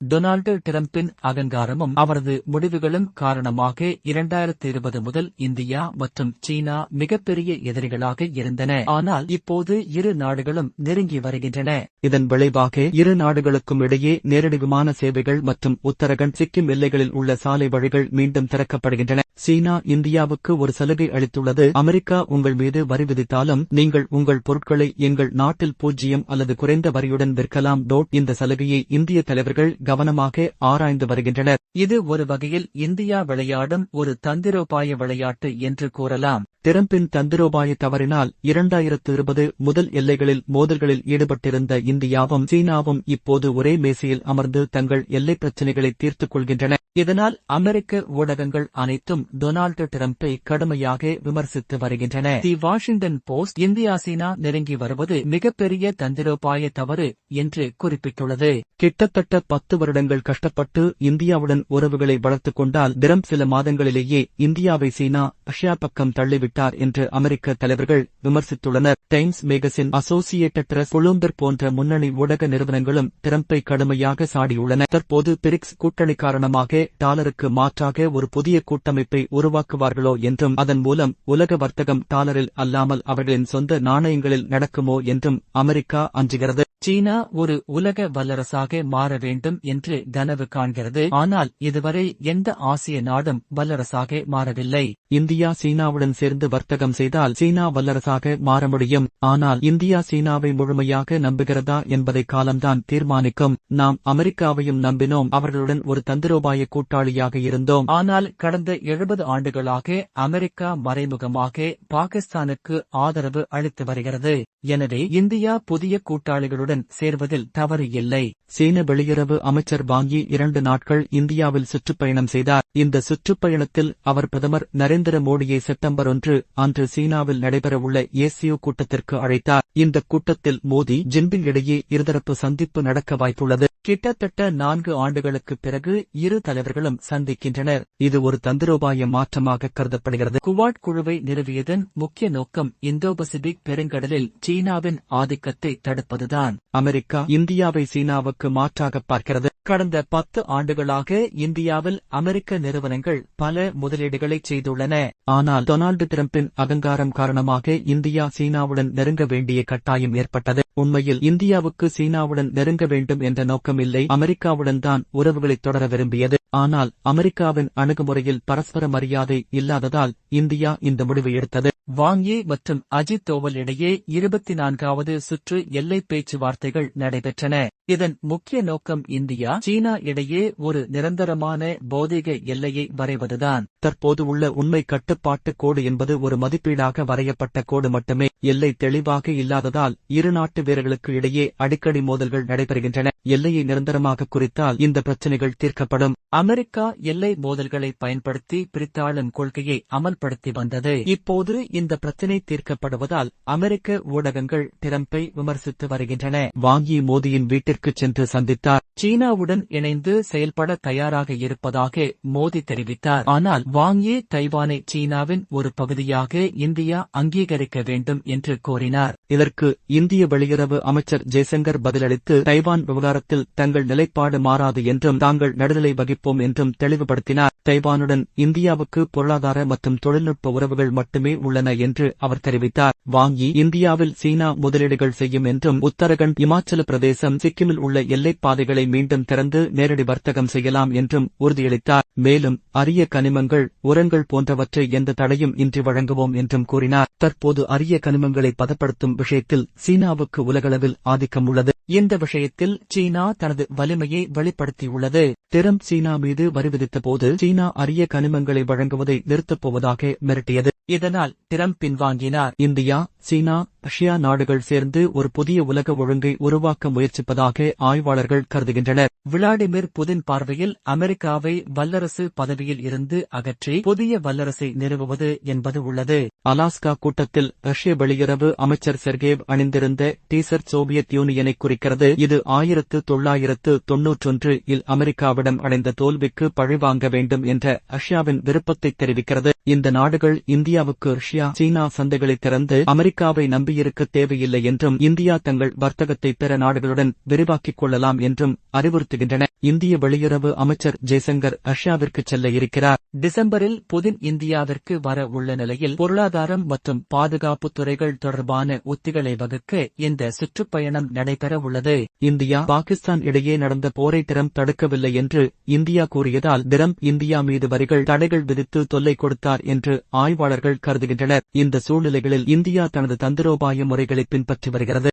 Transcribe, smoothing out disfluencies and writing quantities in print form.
Donald டிரம்பின் அகங்காரமும் அவரது முடிவுகளும் காரணமாக 2020 முதல் இந்தியா மற்றும் சீனா மிகப்பெரிய எதிரிகளாக இருந்தன. ஆனால் இப்போது இரு நாடுகளும் நெருங்கி வருகின்றன. இதன் விளைவாக இரு நாடுகளுக்கும் இடையே நேரடி விமான சேவைகள் மற்றும் உத்தரகண்ட் சிக்கிம் எல்லைகளில் உள்ள சாலை வழிகள் மீண்டும் திறக்கப்படுகின்றன. சீனா இந்தியாவுக்கு ஒரு சலுகை அளித்துள்ளது. அமெரிக்கா உங்கள் மீது வரி விதித்தாலும் நீங்கள் உங்கள் பொருட்களை எங்கள் நாட்டில் 0 அல்லது குறைந்த வரியுடன் விற்கலாம். இந்த சலுகையை இந்திய தலைவர்கள் கவனமாக ஆராய்ந்து வருகின்றனர். இது ஒரு வகையில் இந்தியா விளையாடும் ஒரு தந்திரோபாய விளையாட்டு என்று கூறலாம். டிரம்பின் தந்திரோபாய தவறினால் 2020 முதல் எல்லைகளில் மோதல்களில் ஈடுபட்டிருந்த இந்தியாவும் சீனாவும் இப்போது ஒரே மேசையில் அமர்ந்து தங்கள் எல்லைப் பிரச்சினைகளை தீர்த்துக் கொள்கின்றன. இதனால் அமெரிக்க ஊடகங்கள் அனைத்தும் டொனால்டு டிரம்பை கடுமையாக விமர்சித்து வருகின்றன. தி வாஷிங்டன் போஸ்ட் இந்தியா சீனா நெருங்கி வருவது மிகப்பெரிய தந்திரோபாய தவறு என்று குறிப்பிட்டுள்ளது. கிட்டத்தட்ட 10 வருடங்கள் கஷ்டப்பட்டு இந்தியாவுடன் உறவுகளை வளர்த்துக் கொண்டால் டிரம்ப் சில மாதங்களிலேயே இந்தியாவை சீனா ரஷ்யா பக்கம் தள்ளிவிட்டார் என்று அமெரிக்க தலைவர்கள் விமர்சித்துள்ளனர். Times magazine, associated press, Bloomberg போன்ற முன்னணி ஊடக நிறுவனங்களும் டிரம்பை கடுமையாக சாடியுள்ளன. தற்போது பிரிக்ஸ் கூட்டணி காரணமாக டாலருக்கு மாற்றாக ஒரு புதிய கூட்டமைப்பை உருவாக்குவார்களோ என்றும் அதன் மூலம் உலக வர்த்தகம் டாலரில் அல்லாமல் அவர்களின் சொந்த நாணயங்களில் நடக்குமோ என்றும் அமெரிக்கா அஞ்சுகிறது. சீனா ஒரு உலக வல்லரசாக மாற வேண்டும் என்று கனவு காண்கிறது. ஆனால் இதுவரை எந்த ஆசிய நாடும் வல்லரசாக மாறவில்லை. இந்தியா சீனாவுடன் சேர்ந்து வர்த்தகம் செய்தால் சீனா வல்லரசாக மாற முடியும். ஆனால் இந்தியா சீனாவை முழுமையாக நம்புகிறதா என்பதை காலம்தான் தீர்மானிக்கும். நாம் அமெரிக்காவையும் நம்பினோம். அவர்களுடன் ஒரு தந்திரோபாய கூட்டாளியாக இருந்தோம். ஆனால் கடந்த 70 ஆண்டுகளாக அமெரிக்கா மறைமுகமாக பாகிஸ்தானுக்கு ஆதரவு அளித்து வருகிறது. எனவே இந்தியா புதிய கூட்டாளிகளுடன் சேர்வதில் தவறு இல்லை. சீன வெளியுறவு அமைச்சர் வாங்கி 2 நாட்கள் இந்தியாவில் சுற்றுப்பயணம் செய்தார். இந்த சுற்றுப்பயணத்தில் அவர் பிரதமர் நரேந்திர மோடியை செப்டம்பர் 1 அன்று சீனாவில் நடைபெறவுள்ள ASEAN கூட்டத்திற்கு அழைத்தார். இந்த கூட்டத்தில் மோடி ஜின்பிங் இடையே இருதரப்பு சந்திப்பு நடக்க வாய்ப்புள்ளது. கிட்டத்தட்ட 4 ஆண்டுகளுக்குப் பிறகு இரு தலைவர்களும் சந்திக்கின்றனர். இது ஒரு தந்திரோபாய மாற்றமாக கருதப்படுகிறது. குவாட் குழுவை நிறுவியதன் முக்கிய நோக்கம் இந்தோ பசிபிக் பெருங்கடலில் சீனாவின் ஆதிக்கத்தை தடுப்பதுதான். அமெரிக்கா இந்தியாவை சீனாவுக்கு மாற்றாக பார்க்கிறது. கடந்த 10 ஆண்டுகளாக இந்தியாவில் அமெரிக்க நிறுவனங்கள் பல முதலீடுகளை செய்துள்ளன. ஆனால் டொனால்டு டிரம்பின் அகங்காரம் காரணமாக இந்தியா சீனாவுடன் நெருங்க வேண்டிய கட்டாயம் ஏற்பட்டது. உண்மையில் இந்தியாவுக்கு சீனாவுடன் நெருங்க வேண்டும் என்ற நோக்கம் இல்லை. அமெரிக்காவுடன் தான் உறவுகளை தொடர விரும்பியது. ஆனால் அமெரிக்காவின் அணுகுமுறையில் பரஸ்பர மரியாதை இல்லாததால் இந்தியா இந்த முடிவை எடுத்தது. வாங் யீ மற்றும் அஜித் தோவல் இடையே 24வது சுற்று எல்லை பேச்சுவார்த்தைகள் நடைபெற்றன. இதன் முக்கிய நோக்கம் இந்தியா சீனா இடையே ஒரு நிரந்தரமான பௌதீக எல்லையை வரைவதுதான். தற்போது உள்ள உண்மை கட்டுப்பாட்டு கோடு என்பது ஒரு மதிப்பீடாக வரையப்பட்ட கோடு மட்டுமே. எல்லை தெளிவாக இல்லாததால் இரு நாட்டு வீரர்களுக்கு இடையே அடிக்கடி மோதல்கள் நடைபெறுகின்றன. எல்லையை நிரந்தரமாக குறித்தால் இந்த பிரச்சினைகள் தீர்க்கப்படும். அமெரிக்கா எல்லை மோதல்களை பயன்படுத்தி பிரித்தாளும் கொள்கையை அமல்படுத்தி வந்தது. இப்போது இந்த பிரச்சினை தீர்க்கப்படுவதால் அமெரிக்க ஊடகங்கள் டிரம்பை விமர்சித்து வருகின்றன. வாங் யீ மோடியின் வீட்டிற்கு சென்று சந்தித்தார். சீனாவுடன் இணைந்து செயல்பட தயாராக இருப்பதாக மோடி தெரிவித்தார். ஆனால் வாங் யீ தைவானை சீனாவின் ஒரு பகுதியாக இந்தியா அங்கீகரிக்க வேண்டும் என்று கோரினார். இதற்கு இந்திய வெளியுறவு அமைச்சர் ஜெய்சங்கர் பதிலளித்து தைவான் விவகாரத்தில் தங்கள் நிலைப்பாடு மாறாது என்றும் தாங்கள் நடுநிலை வகிப்போம் என்றும் தெளிவுபடுத்தினார். தைவானுடன் இந்தியாவுக்கு பொருளாதார மற்றும் தொழில்நுட்ப உறவுகள் மட்டுமே உள்ளன என்று அவர் தெரிவித்தார். வாங் யீ இந்தியாவில் சீனா முதலீடுகள் செய்யும் என்றும் உத்தரகண்ட், இமாச்சல பிரதேசம், சிக்கிமில் உள்ள எல்லைப் பாதைகளை மீண்டும் திறந்து நேரடி வர்த்தகம் செய்யலாம் என்றும் உறுதியளித்தார். மேலும் அரிய கனிமங்கள், உரங்கள் போன்றவற்றை எந்த தடையும் இன்றி வழங்குவோம் என்றும் கூறினார். தற்போது அரிய கனிமங்களை பதப்படுத்தும் விஷயத்தில் சீனாவுக்கு உலகளவில் ஆதிக்கம் உள்ளது. இந்த விஷயத்தில் சீனா தனது வலிமையை வெளிப்படுத்தியுள்ளது. டிரம்ப் சீனா மீது வரி விதித்தபோது சீனா அரிய கனிமங்களை வழங்குவதை நிறுத்தப் போவதாக மிரட்டியது. இதனால் டிரம்ப் பின்வாங்கினார். இந்தியா, சீனா, ரஷ்யா நாடுகள் சேர்ந்து ஒரு புதிய உலக ஒழுங்கை உருவாக்க முயற்சிப்பதாக ஆய்வாளர்கள் கருதுகின்றனர். விளாடிமிர் புதின் பார்வையில் அமெரிக்காவை வல்லரசு பதவியில் இருந்து அகற்றி புதிய வல்லரசை நிறுவுவது என்பது உள்ளது. அலாஸ்கா கூட்டத்தில் ரஷ்ய வெளியுறவு அமைச்சர் செர்கேவ் அணிந்திருந்த டீசர்ட் சோவியத் யூனியனை குறிக்கிறது. இது 1991 இல் அமெரிக்காவிடம் அடைந்த தோல்விக்கு பழிவாங்க வேண்டும் என்ற ரஷ்யாவின் விருப்பத்தை தெரிவிக்கிறது. இந்த நாடுகள் இந்தியாவுக்கு ரஷ்யா, சீனா சந்தைகளை திறந்து அமெரிக்காவை நம்பி நம்பியிருக்க தேவையில்லை என்றும் இந்தியா தங்கள் வர்த்தகத்தை பிற நாடுகளுடன் விரிவாக்கிக் கொள்ளலாம் என்றும் அறிவுறுத்துகின்றன. இந்திய வெளியுறவு அமைச்சர் ஜெய்சங்கர் ரஷ்யாவிற்கு செல்ல இருக்கிறார். டிசம்பரில் புதின் இந்தியாவிற்கு வர உள்ள நிலையில் பொருளாதாரம் மற்றும் பாதுகாப்பு துறைகள் தொடர்பான உத்திகளை வகுக்க இந்த சுற்றுப்பயணம் நடைபெற உள்ளது. இந்தியா பாகிஸ்தான் இடையே நடந்த போரை டிரம்ப் தடுக்கவில்லை என்று இந்தியா கூறியதால் டிரம்ப் இந்தியா மீது வரிகள் தடைகள் விதித்து தொல்லை கொடுத்தார் என்று ஆய்வாளர்கள் கருதுகின்றனர். இந்த சூழ்நிலைகளில் இந்தியா தனது தந்திரோபாய முறைகளை பின்பற்றி வருகிறது.